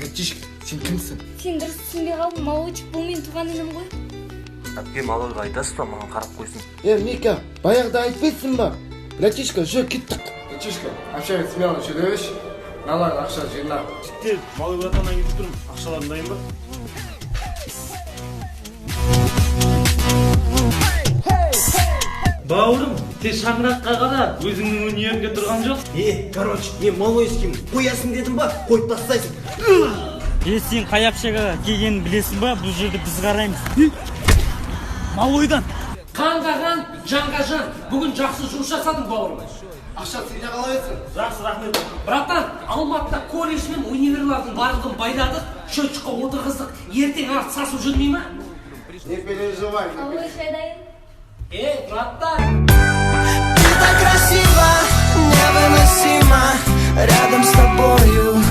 Братишка, сен кімсің? Сен дұрыс түсінбей қалдың, Малойчик, бұл мен туған інім ғой. Әпке Малойға айтасыз ба, маған қарап қойсын. Мика, баяғыда айтпайсың ба? Братишка, жо, кеттік. Братишка, общаға смело сөйлеші. Налар ақша жинап. Тез, Малой братаннан кетіп тұрмын. Ақшаларым дайын ба? Бауырым, те шаңыраққа қара, өзіңнің өнерінде тұрған жоқ. Короче, мен Малойским қоясың дедім ба, қойып тастайсың. Сен қай ақшаға келгенін білесің ба, бұл жерде біз қараймыз. Малойдан. Қанға қан, жанға жан. Бүгін жақсы жұмыс жасадың бауырым. Ақша сенде қалайсың? Жақсы, рахмет. Братан, Алматыда колледж мен универлардың барлығын байладық, счетчикқа отырғыздық. Ертең арт сасып жүрмей ма? Не переживай. Малой шайдайын. Братан! Ты так красиво, невыносимо рядом с тобою.